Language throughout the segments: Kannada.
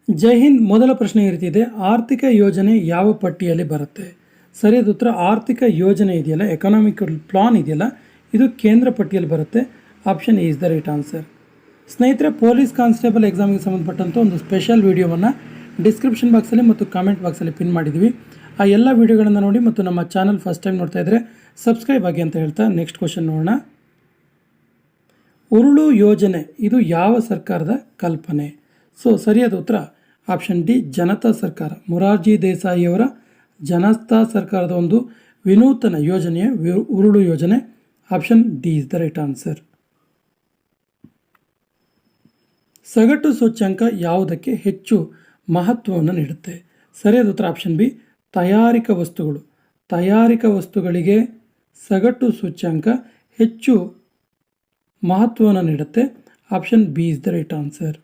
ಜೈ ಹಿಂದ್. ಮೊದಲ ಪ್ರಶ್ನೆ ಈ ರೀತಿ ಇದೆ, ಆರ್ಥಿಕ ಯೋಜನೆ ಯಾವ ಪಟ್ಟಿಯಲ್ಲಿ ಬರುತ್ತೆ? ಸರಿಯಾದ ಉತ್ತರ ಆರ್ಥಿಕ ಯೋಜನೆ ಇದೆಯಲ್ಲ, ಎಕನಾಮಿಕಲ್ ಪ್ಲಾನ್ ಇದೆಯಲ್ಲ, ಇದು ಕೇಂದ್ರ ಪಟ್ಟಿಯಲ್ಲಿ ಬರುತ್ತೆ. Option is the right answer. ಸ್ನೇಹಿತರೆ, ಪೊಲೀಸ್ ಕಾನ್ಸ್ಟೇಬಲ್ ಎಕ್ಸಾಮಿಗೆ ಸಂಬಂಧಪಟ್ಟಂಥ ಒಂದು ಸ್ಪೆಷಲ್ ವಿಡಿಯೋವನ್ನು ಡಿಸ್ಕ್ರಿಪ್ಷನ್ ಬಾಕ್ಸಲ್ಲಿ ಮತ್ತು ಕಾಮೆಂಟ್ ಬಾಕ್ಸಲ್ಲಿ ಪಿನ್ ಮಾಡಿದ್ದೀವಿ. ಆ ಎಲ್ಲ ವಿಡಿಯೋಗಳನ್ನು ನೋಡಿ ಮತ್ತು ನಮ್ಮ ಚಾನಲ್ ಫಸ್ಟ್ ಟೈಮ್ ನೋಡ್ತಾ ಇದ್ದರೆ ಸಬ್ಸ್ಕ್ರೈಬ್ ಆಗಿ ಅಂತ ಹೇಳ್ತಾ ನೆಕ್ಸ್ಟ್ ಕ್ವಶನ್ ನೋಡೋಣ. ಉರುಳು ಯೋಜನೆ ಇದು ಯಾವ ಸರ್ಕಾರದ ಕಲ್ಪನೆ? ಸರಿಯಾದ ಉತ್ತರ ಆಪ್ಷನ್ ಡಿ, ಜನತಾ ಸರ್ಕಾರ. ಮೊರಾರ್ಜಿ ದೇಸಾಯಿಯವರ ಜನತಾ ಸರ್ಕಾರದ ಒಂದು ವಿನೂತನ ಯೋಜನೆಯ ಉರುಳು ಯೋಜನೆ. Option D is the right answer. ಸಗಟು ಸೂಚ್ಯಂಕ ಯಾವುದಕ್ಕೆ ಹೆಚ್ಚು ಮಹತ್ವವನ್ನು ನೀಡುತ್ತೆ? ಸರಿಯಾದ ಉತ್ತರ ಆಪ್ಷನ್ ಬಿ, ತಯಾರಿಕಾ ವಸ್ತುಗಳು. ತಯಾರಿಕಾ ವಸ್ತುಗಳಿಗೆ ಸಗಟು ಸೂಚ್ಯಂಕ ಹೆಚ್ಚು ಮಹತ್ವವನ್ನು ನೀಡುತ್ತೆ. Option B is the right answer.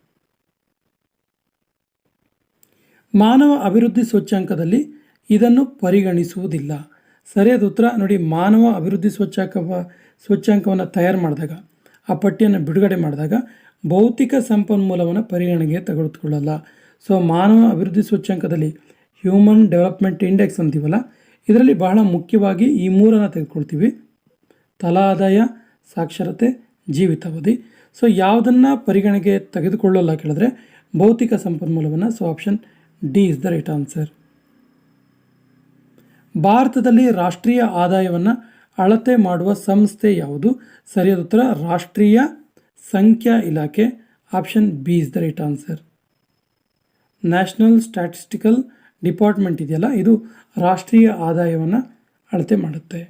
ಮಾನವ ಅಭಿವೃದ್ಧಿ ಸೂಚ್ಯಂಕದಲ್ಲಿ ಇದನ್ನು ಪರಿಗಣಿಸುವುದಿಲ್ಲ. ಸರಿಯಾದ ಉತ್ತರ ನೋಡಿ, ಮಾನವ ಅಭಿವೃದ್ಧಿ ಸೂಚ್ಯಂಕವನ್ನು ತಯಾರು ಮಾಡಿದಾಗ, ಆ ಪಟ್ಟಿಯನ್ನು ಬಿಡುಗಡೆ ಮಾಡಿದಾಗ ಭೌತಿಕ ಸಂಪನ್ಮೂಲವನ್ನು ಪರಿಗಣನೆಗೆ ತೆಗೆದುಕೊಳ್ಳಲ್ಲ. ಮಾನವ ಅಭಿವೃದ್ಧಿ ಸೂಚ್ಯಂಕದಲ್ಲಿ ಹ್ಯೂಮನ್ ಡೆವಲಪ್ಮೆಂಟ್ ಇಂಡೆಕ್ಸ್ ಅಂತೀವಲ್ಲ, ಇದರಲ್ಲಿ ಬಹಳ ಮುಖ್ಯವಾಗಿ ಈ ಮೂರನ್ನು ತೆಗೆದುಕೊಳ್ತೀವಿ: ತಲಾ ಆದಾಯ, ಸಾಕ್ಷರತೆ, ಜೀವಿತಾವಧಿ. ಯಾವುದನ್ನು ಪರಿಗಣನೆಗೆ ತೆಗೆದುಕೊಳ್ಳಲ್ಲ ಕೇಳಿದ್ರೆ ಭೌತಿಕ ಸಂಪನ್ಮೂಲವನ್ನು. Option D is the right answer. ಭಾರತದಲ್ಲಿ ರಾಷ್ಟ್ರೀಯ ಆದಾಯವನ್ನು ಅಳತೆ ಮಾಡುವ ಸಂಸ್ಥೆ ಯಾವುದು? ಸರಿಯಾದ ಉತ್ತರ ರಾಷ್ಟ್ರೀಯ ಸಂಖ್ಯಾ ಇಲಾಖೆ. Option B is the right answer. National statistical department ಇದೆಯಲ್ಲ, ಇದು ರಾಷ್ಟ್ರೀಯ ಆದಾಯವನ್ನು ಅಳತೆ ಮಾಡುತ್ತೆ.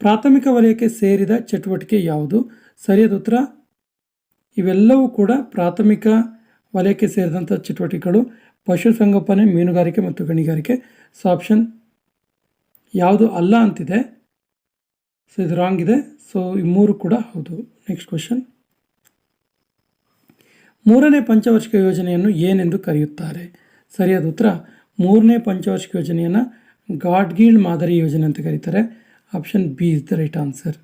ಪ್ರಾಥಮಿಕ ವಲಯಕ್ಕೆ ಸೇರಿದ ಚಟುವಟಿಕೆ ಯಾವುದು? ಸರಿಯಾದ ಉತ್ತರ ಇವೆಲ್ಲವೂ ಕೂಡ ಪ್ರಾಥಮಿಕ ವಲಯಕ್ಕೆ ಸೇರಿದಂಥ ಚಟುವಟಿಕೆಗಳು: ಪಶುಸಂಗೋಪನೆ, ಮೀನುಗಾರಿಕೆ ಮತ್ತು ಗಣಿಗಾರಿಕೆ. ಆಪ್ಷನ್ ಯಾವುದು ಅಲ್ಲ ಅಂತಿದೆ, ಇದು ರಾಂಗ್ ಇದೆ. ಈ ಮೂರು ಕೂಡ ಹೌದು. ನೆಕ್ಸ್ಟ್ ಕ್ವಶನ್, ಮೂರನೇ ಪಂಚವಾರ್ಷಿಕ ಯೋಜನೆಯನ್ನು ಏನೆಂದು ಕರೆಯುತ್ತಾರೆ? ಸರಿಯಾದ ಉತ್ತರ ಮೂರನೇ ಪಂಚವಾರ್ಷಿಕ ಯೋಜನೆಯನ್ನು ಗಾಡ್ಗೀಳ್ ಮಾದರಿ ಯೋಜನೆ ಅಂತ ಕರೀತಾರೆ. Option B is the right answer.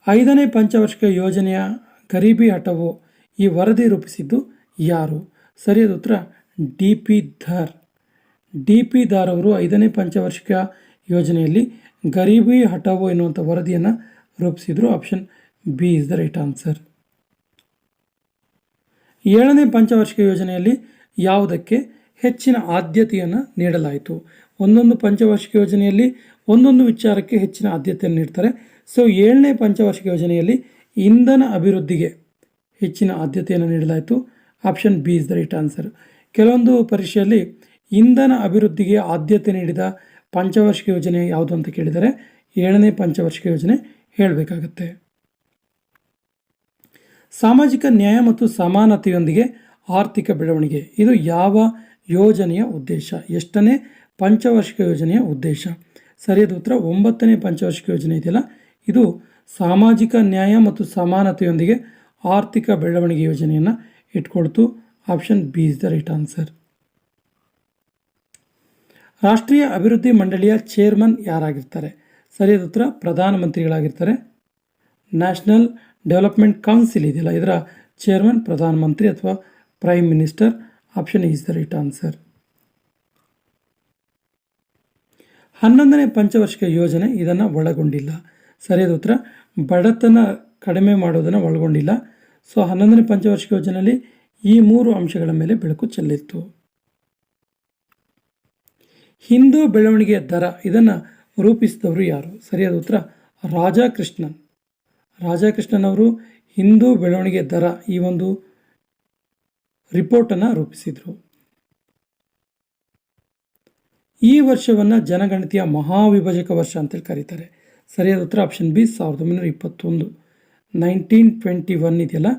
ಐದನೇ ಪಂಚವಾರ್ಷಿಕ ಯೋಜನೆಯ ಗರೀಬಿ ಹಠಾವೋ ಈ ವರದಿ ರೂಪಿಸಿದ್ದು ಯಾರು? ಸರಿಯಾದ ಉತ್ತರ D P Dhar. D P Dhar ಅವರು ಐದನೇ ಪಂಚವಾರ್ಷಿಕ ಯೋಜನೆಯಲ್ಲಿ ಗರೀಬಿ ಹಠಾವೋ ಎನ್ನುವಂಥ ವರದಿಯನ್ನು ರೂಪಿಸಿದರು. Option B is the right answer. ಏಳನೇ ಪಂಚವಾರ್ಷಿಕ ಯೋಜನೆಯಲ್ಲಿ ಯಾವುದಕ್ಕೆ ಹೆಚ್ಚಿನ ಆದ್ಯತೆಯನ್ನು ನೀಡಲಾಯಿತು? ಒಂದೊಂದು ಪಂಚವಾರ್ಷಿಕ ಯೋಜನೆಯಲ್ಲಿ ಒಂದೊಂದು ವಿಚಾರಕ್ಕೆ ಹೆಚ್ಚಿನ ಆದ್ಯತೆಯನ್ನು ನೀಡ್ತಾರೆ. ಏಳನೇ ಪಂಚವಾರ್ಷಿಕ ಯೋಜನೆಯಲ್ಲಿ ಇಂಧನ ಅಭಿವೃದ್ಧಿಗೆ ಹೆಚ್ಚಿನ ಆದ್ಯತೆಯನ್ನು ನೀಡಲಾಯಿತು. Option B is the right answer. ಕೆಲವೊಂದು ಪರೀಕ್ಷೆಯಲ್ಲಿ ಇಂಧನ ಅಭಿವೃದ್ಧಿಗೆ ಆದ್ಯತೆ ನೀಡಿದ ಪಂಚವಾರ್ಷಿಕ ಯೋಜನೆ ಯಾವುದು ಅಂತ ಕೇಳಿದರೆ ಏಳನೇ ಪಂಚವಾರ್ಷಿಕ ಯೋಜನೆ ಹೇಳಬೇಕಾಗತ್ತೆ. ಸಾಮಾಜಿಕ ನ್ಯಾಯ ಮತ್ತು ಸಮಾನತೆಯೊಂದಿಗೆ ಆರ್ಥಿಕ ಬೆಳವಣಿಗೆ ಇದು ಯಾವ ಯೋಜನೆಯ ಉದ್ದೇಶ? ಎಷ್ಟನೇ ಪಂಚವಾರ್ಷಿಕ ಯೋಜನೆಯ ಉದ್ದೇಶ? ಸರಿಯಾದ ಉತ್ತರ ಒಂಬತ್ತನೇ ಪಂಚವಾರ್ಷಿಕ ಯೋಜನೆ ಇದೆಯಲ್ಲ, ಇದು ಸಾಮಾಜಿಕ ನ್ಯಾಯ ಮತ್ತು ಸಮಾನತೆಯೊಂದಿಗೆ ಆರ್ಥಿಕ ಬೆಳವಣಿಗೆ ಯೋಜನೆಯನ್ನು ಇಟ್ಕೊಳ್ತು. Option B is the right answer. ರಾಷ್ಟ್ರೀಯ ಅಭಿವೃದ್ಧಿ ಮಂಡಳಿಯ ಚೇರ್ಮನ್ ಯಾರಾಗಿರ್ತಾರೆ? ಸರಿಯಾದ ಉತ್ತರ ಪ್ರಧಾನಮಂತ್ರಿಗಳಾಗಿರ್ತಾರೆ. ನ್ಯಾಷನಲ್ ಡೆವಲಪ್ಮೆಂಟ್ ಕೌನ್ಸಿಲ್ ಇದೆಯಲ್ಲ, ಇದರ ಚೇರ್ಮನ್ ಪ್ರಧಾನಮಂತ್ರಿ ಅಥವಾ prime minister. Option is the right answer. 11ನೇ ಪಂಚವಾರ್ಷಿಕ ಯೋಜನೆ ಇದನ್ನು ಒಳಗೊಂಡಿಲ್ಲ. ಸರಿಯಾದ ಉತ್ತರ ಬಡತನ ಕಡಿಮೆ ಮಾಡೋದನ್ನು ಒಳಗೊಂಡಿಲ್ಲ. 11ನೇ ಪಂಚವಾರ್ಷಿಕ ಯೋಜನೆಯಲ್ಲಿ ಈ ಮೂರು ಅಂಶಗಳ ಮೇಲೆ ಬೆಳಕು ಚೆಲ್ಲಿತ್ತು. ಹಿಂದೂ ಬೆಳವಣಿಗೆಯ ದರ ಇದನ್ನು ರೂಪಿಸಿದವರು ಯಾರು? ಸರಿಯಾದ ಉತ್ತರ ರಾಧಾಕೃಷ್ಣನ್. ರಾಧಾಕೃಷ್ಣನ್ ಅವರು ಹಿಂದೂ ಬೆಳವಣಿಗೆ ದರ ಈ ಒಂದು ರಿಪೋರ್ಟನ್ನು ರೂಪಿಸಿದರು. ಈ ವರ್ಷವನ್ನು ಜನಗಣತಿಯ ಮಹಾವಿಭಜಕ ವರ್ಷ ಅಂತೇಳಿ ಕರೀತಾರೆ. ಸರಿಯಾದ ಉತ್ತರ ಆಪ್ಷನ್ ಬಿ 1921. 1921 ಇದೆಯಲ್ಲ,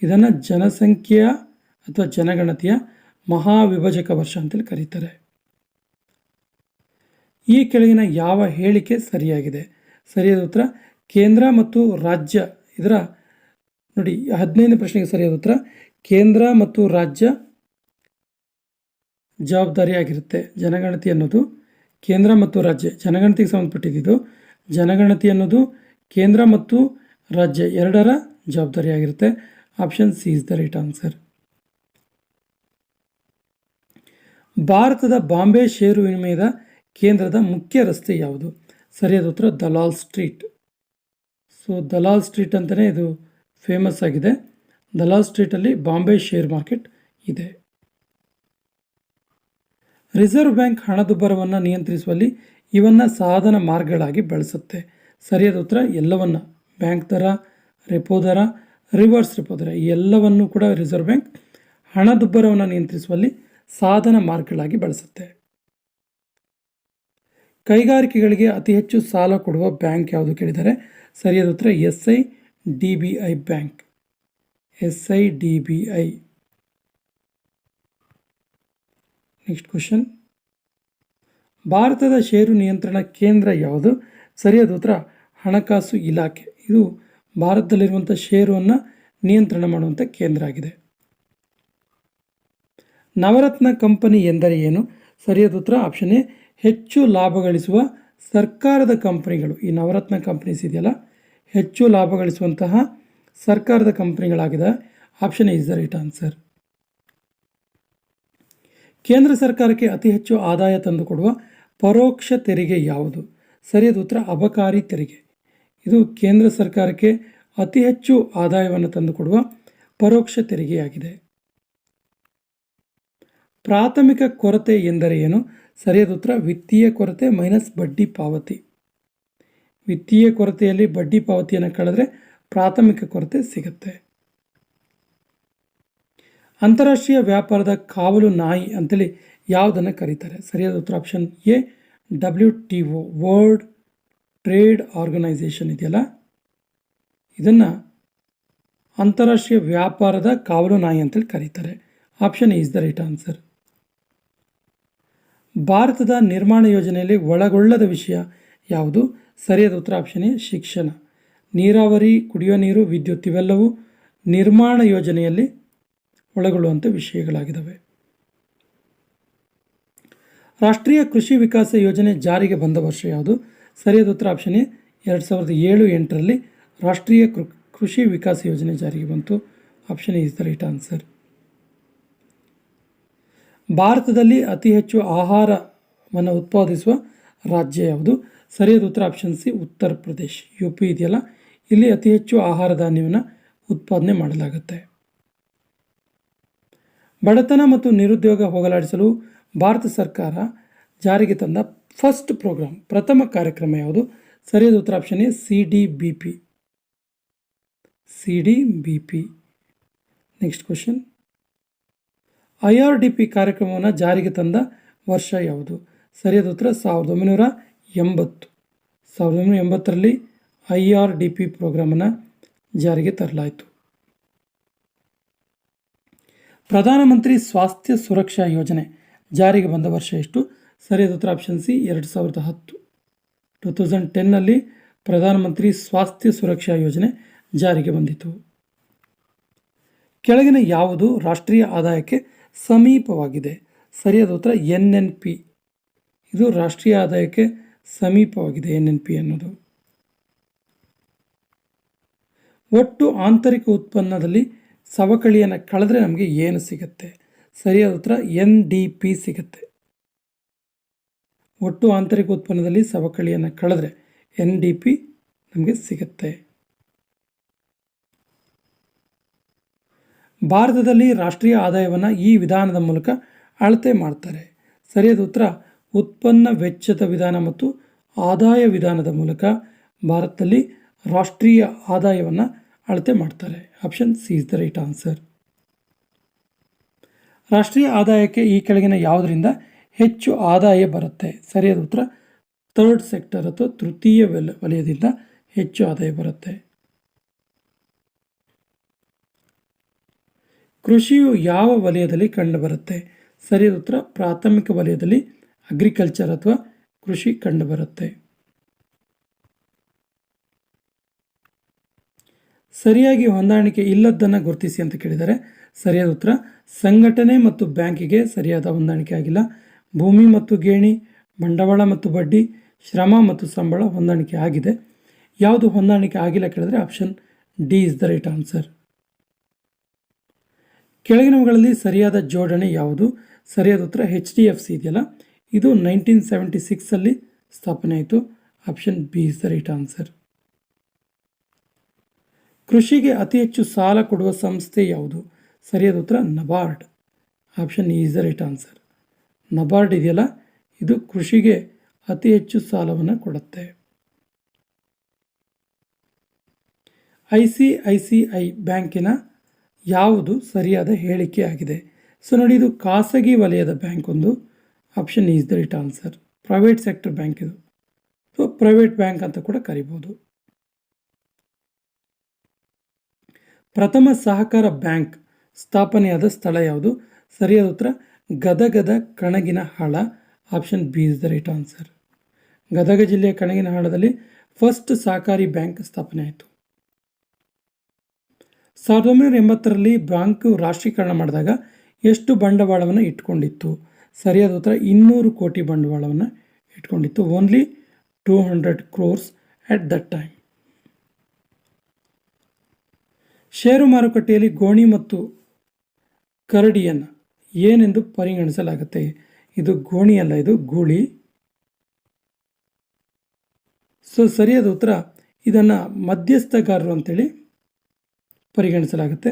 ಇದನ್ನು ಜನಸಂಖ್ಯೆಯ ಅಥವಾ ಜನಗಣತಿಯ ಮಹಾವಿಭಜಕ ವರ್ಷ ಅಂತೇಳಿ ಕರೀತಾರೆ. ಈ ಕೆಳಗಿನ ಯಾವ ಹೇಳಿಕೆ ಸರಿಯಾಗಿದೆ? ಸರಿಯಾದ ಉತ್ತರ ಕೇಂದ್ರ ಮತ್ತು ರಾಜ್ಯ. ಇದರ ನೋಡಿ 15ನೇ ಪ್ರಶ್ನೆಗೆ ಸರಿಯಾದ ಉತ್ತರ ಕೇಂದ್ರ ಮತ್ತು ರಾಜ್ಯ ಜವಾಬ್ದಾರಿಯಾಗಿರುತ್ತೆ. ಜನಗಣತಿ ಅನ್ನೋದು ಕೇಂದ್ರ ಮತ್ತು ರಾಜ್ಯ, ಜನಗಣತಿಗೆ ಸಂಬಂಧಪಟ್ಟಿದ್ದು. ಜನಗಣತಿ ಅನ್ನೋದು ಕೇಂದ್ರ ಮತ್ತು ರಾಜ್ಯ ಎರಡರ ಜವಾಬ್ದಾರಿಯಾಗಿರುತ್ತೆ. Option C is the right answer. ಭಾರತದ ಬಾಂಬೆ ಷೇರು ವಿನಿಮಯದ ಕೇಂದ್ರದ ಮುಖ್ಯ ರಸ್ತೆ ಯಾವುದು? ಸರಿಯಾದ ಉತ್ತರ ದಲಾಲ್ ಸ್ಟ್ರೀಟ್. ಸೊ ದಲಾಲ್ ಸ್ಟ್ರೀಟ್ ಅಂತಲೇ ಇದು ಫೇಮಸ್ ಆಗಿದೆ. ದಲಾಲ್ ಸ್ಟ್ರೀಟಲ್ಲಿ ಬಾಂಬೆ ಶೇರ್ ಮಾರ್ಕೆಟ್ ಇದೆ. ರಿಸರ್ವ್ ಬ್ಯಾಂಕ್ ಹಣದುಬ್ಬರವನ್ನು ನಿಯಂತ್ರಿಸುವಲ್ಲಿ ಇವನ್ನು ಸಾಧನ ಮಾರ್ಗಗಳಾಗಿ ಬಳಸುತ್ತೆ. ಸರಿಯಾದ ಉತ್ತರ ಎಲ್ಲವನ್ನ. ಬ್ಯಾಂಕ್ ದರ, ರೆಪೋ ದರ, ರಿವರ್ಸ್ ರೆಪೋ ದರ ಈ ಎಲ್ಲವನ್ನು ಕೂಡ ರಿಸರ್ವ್ ಬ್ಯಾಂಕ್ ಹಣದುಬ್ಬರವನ್ನು ನಿಯಂತ್ರಿಸುವಲ್ಲಿ ಸಾಧನ ಮಾರ್ಗಗಳಾಗಿ ಬಳಸುತ್ತೆ. ಕೈಗಾರಿಕೆಗಳಿಗೆ ಅತಿ ಹೆಚ್ಚು ಸಾಲ ಕೊಡುವ ಬ್ಯಾಂಕ್ ಯಾವುದು ಕೇಳಿದರೆ ಸರಿಯಾದ ಉತ್ತರ SIDBI bank. SIDBI. Next question. ಭಾರತದ ಷೇರು ನಿಯಂತ್ರಣ ಕೇಂದ್ರ ಯಾವುದು? ಸರಿಯಾದ ಉತ್ತರ ಹಣಕಾಸು ಇಲಾಖೆ. ಇದು ಭಾರತದಲ್ಲಿರುವಂಥ ಷೇರುವನ್ನು ನಿಯಂತ್ರಣ ಮಾಡುವಂಥ ಕೇಂದ್ರ ಆಗಿದೆ. ನವರತ್ನ ಕಂಪನಿ ಎಂದರೆ ಏನು? ಸರಿಯಾದ ಉತ್ತರ ಆಪ್ಷನ್ ಎ ಹೆಚ್ಚು ಲಾಭ ಗಳಿಸುವ ಸರ್ಕಾರದ ಕಂಪನಿಗಳು. ಈ ನವರತ್ನ ಕಂಪನೀಸ್ ಇದೆಯಲ್ಲ, ಹೆಚ್ಚು ಲಾಭ ಗಳಿಸುವಂತಹ ಸರ್ಕಾರದ ಕಂಪನಿಗಳಾಗಿದೆ. Option A is the right answer. ಕೇಂದ್ರ ಸರ್ಕಾರಕ್ಕೆ ಅತಿ ಹೆಚ್ಚು ಆದಾಯ ತಂದುಕೊಡುವ ಪರೋಕ್ಷ ತೆರಿಗೆ ಯಾವುದು? ಸರಿಯಾದ ಉತ್ತರ ಅಬಕಾರಿ ತೆರಿಗೆ. ಇದು ಕೇಂದ್ರ ಸರ್ಕಾರಕ್ಕೆ ಅತಿ ಹೆಚ್ಚು ಆದಾಯವನ್ನು ತಂದುಕೊಡುವ ಪರೋಕ್ಷ ತೆರಿಗೆಯಾಗಿದೆ. ಪ್ರಾಥಮಿಕ ಕೊರತೆ ಎಂದರೆ ಏನು? ಸರಿಯಾದ ಉತ್ತರ ವಿತ್ತೀಯ ಕೊರತೆ ಮೈನಸ್ ಬಡ್ಡಿ ಪಾವತಿ. ವಿತ್ತೀಯ ಕೊರತೆಯಲ್ಲಿ ಬಡ್ಡಿ ಪಾವತಿಯನ್ನು ಕಳೆದ್ರೆ ಪ್ರಾಥಮಿಕ ಕೊರತೆ ಸಿಗುತ್ತೆ. ಅಂತಾರಾಷ್ಟ್ರೀಯ ವ್ಯಾಪಾರದ ಕಾವಲು ನಾಯಿ ಅಂತೇಳಿ ಯಾವುದನ್ನು ಕರೀತಾರೆ? ಸರಿಯಾದ ಉತ್ತರ option A WTO, world trade organisation ಇದೆಯಲ್ಲ, ಇದನ್ನು ಅಂತಾರಾಷ್ಟ್ರೀಯ ವ್ಯಾಪಾರದ ಕಾವಲು ನಾಯಿ ಅಂತೇಳಿ ಕರೀತಾರೆ. Option A is the right answer. ಭಾರತದ ನಿರ್ಮಾಣ ಯೋಜನೆಯಲ್ಲಿ ಒಳಗೊಳ್ಳದ ವಿಷಯ ಯಾವುದು? ಸರಿಯಾದ ಉತ್ತರ ಆಪ್ಷನ್ ಎ ಶಿಕ್ಷಣ. ನೀರಾವರಿ, ಕುಡಿಯುವ ನೀರು, ವಿದ್ಯುತ್ ಇವೆಲ್ಲವೂ ನಿರ್ಮಾಣ ಯೋಜನೆಯಲ್ಲಿ ಒಳಗೊಳ್ಳುವಂಥ ವಿಷಯಗಳಾಗಿದ್ದಾವೆ. ರಾಷ್ಟ್ರೀಯ ಕೃಷಿ ವಿಕಾಸ ಯೋಜನೆ ಜಾರಿಗೆ ಬಂದ ವರ್ಷ ಯಾವುದು? ಸರಿಯಾದ ಉತ್ತರ ಆಪ್ಷನ್ ಎ 2007-8ರಲ್ಲಿ ರಾಷ್ಟ್ರೀಯ ಕೃಷಿ ವಿಕಾಸ ಯೋಜನೆ ಜಾರಿಗೆ ಬಂತು. Option A is the right answer. ಭಾರತದಲ್ಲಿ ಅತಿ ಹೆಚ್ಚು ಆಹಾರವನ್ನು ಉತ್ಪಾದಿಸುವ ರಾಜ್ಯ ಯಾವುದು? ಸರಿಯಾದ ಉತ್ತರ option C Uttar Pradesh. UP ಇದೆಯಲ್ಲ, ಇಲ್ಲಿ ಅತಿ ಹೆಚ್ಚು ಆಹಾರ ಧಾನ್ಯವನ್ನು ಉತ್ಪಾದನೆ ಮಾಡಲಾಗುತ್ತೆ. ಬಡತನ ಮತ್ತು ನಿರುದ್ಯೋಗ ಹೋಗಲಾಡಿಸಲು ಭಾರತ ಸರ್ಕಾರ ಜಾರಿಗೆ ತಂದ ಫಸ್ಟ್ ಪ್ರೋಗ್ರಾಮ್, ಪ್ರಥಮ ಕಾರ್ಯಕ್ರಮ ಯಾವುದು? ಸರಿಯಾದ ಉತ್ತರ option A CDBP. Next question. IRDP ಕಾರ್ಯಕ್ರಮವನ್ನು ಜಾರಿಗೆ ತಂದ ವರ್ಷ ಯಾವುದು? ಸರಿಯಾದ ಉತ್ತರ 1980. 1980ರಲ್ಲಿ IRDP ಪ್ರೋಗ್ರಾಮನ್ನು ಜಾರಿಗೆ ತರಲಾಯಿತು. ಪ್ರಧಾನಮಂತ್ರಿ ಸ್ವಾಸ್ಥ್ಯ ಸುರಕ್ಷಾ ಯೋಜನೆ ಜಾರಿಗೆ ಬಂದ ವರ್ಷ ಎಷ್ಟು? ಸರಿಯಾದ ಉತ್ತರ ಆಪ್ಷನ್ ಸಿ 2010. 2010ನಲ್ಲಿ ಪ್ರಧಾನಮಂತ್ರಿ ಸ್ವಾಸ್ಥ್ಯ ಸುರಕ್ಷಾ ಯೋಜನೆ ಜಾರಿಗೆ ಬಂದಿತು. ಕೆಳಗಿನ ಯಾವುದು ರಾಷ್ಟ್ರೀಯ ಆದಾಯಕ್ಕೆ ಸಮೀಪವಾಗಿದೆ? ಸರಿಯಾದ ಉತ್ತರ NNP. ಇದು ರಾಷ್ಟ್ರೀಯ ಆದಾಯಕ್ಕೆ ಸಮೀಪವಾಗಿದೆ NNP ಅನ್ನೋದು. ಒಟ್ಟು ಆಂತರಿಕ ಉತ್ಪನ್ನದಲ್ಲಿ ಸವಕಳಿಯನ್ನು ಕಳೆದ್ರೆ ನಮಗೆ ಏನು ಸಿಗುತ್ತೆ? ಸರಿಯಾದ ಉತ್ತರ NDP ಸಿಗುತ್ತೆ. ಒಟ್ಟು ಆಂತರಿಕ ಉತ್ಪನ್ನದಲ್ಲಿ ಸವಕಳಿಯನ್ನು ಕಳೆದ್ರೆ NDP ನಮಗೆ ಸಿಗುತ್ತೆ. ಭಾರತದಲ್ಲಿ ರಾಷ್ಟ್ರೀಯ ಆದಾಯವನ್ನು ಈ ವಿಧಾನದ ಮೂಲಕ ಅಳತೆ ಮಾಡ್ತಾರೆ. ಸರಿಯಾದ ಉತ್ತರ ಉತ್ಪನ್ನ ವೆಚ್ಚದ ವಿಧಾನ ಮತ್ತು ಆದಾಯ ವಿಧಾನದ ಮೂಲಕ ಭಾರತದಲ್ಲಿ ರಾಷ್ಟ್ರೀಯ ಆದಾಯವನ್ನು ಅಳತೆ ಮಾಡ್ತಾರೆ. Option C is the right answer. ರಾಷ್ಟ್ರೀಯ ಆದಾಯಕ್ಕೆ ಈ ಕೆಳಗಿನ ಯಾವುದರಿಂದ ಹೆಚ್ಚು ಆದಾಯ ಬರುತ್ತೆ? ಸರಿಯಾದ ಉತ್ತರ ಥರ್ಡ್ ಸೆಕ್ಟರ್ ಅಥವಾ ತೃತೀಯ ವಲಯದಿಂದ ಹೆಚ್ಚು ಆದಾಯ ಬರುತ್ತೆ. ಕೃಷಿಯು ಯಾವ ವಲಯದಲ್ಲಿ ಕಂಡುಬರುತ್ತೆ? ಸರಿಯಾದ ಉತ್ತರ ಪ್ರಾಥಮಿಕ ವಲಯದಲ್ಲಿ ಅಗ್ರಿಕಲ್ಚರ್ ಅಥವಾ ಕೃಷಿ ಕಂಡುಬರುತ್ತೆ. ಸರಿಯಾಗಿ ಹೊಂದಾಣಿಕೆ ಇಲ್ಲದ್ದನ್ನು ಗುರುತಿಸಿ ಅಂತ ಕೇಳಿದರೆ ಸರಿಯಾದ ಉತ್ತರ ಸಂಘಟನೆ ಮತ್ತು ಬ್ಯಾಂಕಿಗೆ ಸರಿಯಾದ ಹೊಂದಾಣಿಕೆ ಆಗಿಲ್ಲ. ಭೂಮಿ ಮತ್ತು ಗೇಣಿ, ಬಂಡವಾಳ ಮತ್ತು ಬಡ್ಡಿ, ಶ್ರಮ ಮತ್ತು ಸಂಬಳ ಹೊಂದಾಣಿಕೆ ಆಗಿದೆ. ಯಾವುದು ಹೊಂದಾಣಿಕೆ ಆಗಿಲ್ಲ ಕೇಳಿದ್ರೆ option D is the right answer. ಕೆಳಗಿನವುಗಳಲ್ಲಿ ಸರಿಯಾದ ಜೋಡಣೆ ಯಾವುದು? ಸರಿಯಾದ ಉತ್ತರ HDFC ಇದೆಯಲ್ಲ, ಇದು 1976 ಸ್ಥಾಪನೆ ಆಯಿತು. Option B is the right answer. ಕೃಷಿಗೆ ಅತಿ ಹೆಚ್ಚು ಸಾಲ ಕೊಡುವ ಸಂಸ್ಥೆ ಯಾವುದು? ಸರಿಯಾದ ಉತ್ತರ NABARD. Option E is the right answer. NABARD ಇದೆಯಲ್ಲ, ಇದು ಕೃಷಿಗೆ ಅತಿ ಹೆಚ್ಚು ಸಾಲವನ್ನು ಕೊಡುತ್ತೆ. ICICI ಬ್ಯಾಂಕಿನ ಯಾವುದು ಸರಿಯಾದ ಹೇಳಿಕೆ ಆಗಿದೆ? ಸೊ ನೋಡಿ, ಇದು ಖಾಸಗಿ ವಲಯದ ಬ್ಯಾಂಕ್ ಒಂದು. Option is the right answer. Private sector bank ಇದು. ಸೊ ಪ್ರೈವೇಟ್ ಬ್ಯಾಂಕ್ ಅಂತ ಕೂಡ ಕರಿಬೋದು. ಪ್ರಥಮ ಸಹಕಾರ ಬ್ಯಾಂಕ್ ಸ್ಥಾಪನೆಯಾದ ಸ್ಥಳ ಯಾವುದು? ಸರಿಯಾದ ಉತ್ತರ ಗದಗದ Kanaginahal. Option B is the right answer. Gadag ಜಿಲ್ಲೆಯ ಕಣಗಿನಹಾಳದಲ್ಲಿ ಫಸ್ಟ್ ಸಹಕಾರಿ ಬ್ಯಾಂಕ್ ಸ್ಥಾಪನೆ ಆಯಿತು. 1980ರಲ್ಲಿ ಬ್ಯಾಂಕು ರಾಷ್ಟ್ರೀಕರಣ ಮಾಡಿದಾಗ ಎಷ್ಟು ಬಂಡವಾಳವನ್ನು ಇಟ್ಕೊಂಡಿತ್ತು? ಸರಿಯಾದ ಉತ್ತರ 200 ಕೋಟಿ ಬಂಡವಾಳವನ್ನು ಇಟ್ಕೊಂಡಿತ್ತು. Only 200 crores at that time. Share ಮಾರುಕಟ್ಟೆಯಲ್ಲಿ ಗೋಣಿ ಮತ್ತು ಕರಡಿಯನ್ನು ಏನೆಂದು ಪರಿಗಣಿಸಲಾಗುತ್ತೆ? ಇದು ಗೋಣಿ ಅಲ್ಲ, ಇದು ಗೂಳಿ. ಸೊ ಸರಿಯಾದ ಉತ್ತರ ಇದನ್ನು ಮಧ್ಯಸ್ಥಗಾರರು ಅಂತೇಳಿ ಪರಿಗಣಿಸಲಾಗುತ್ತೆ.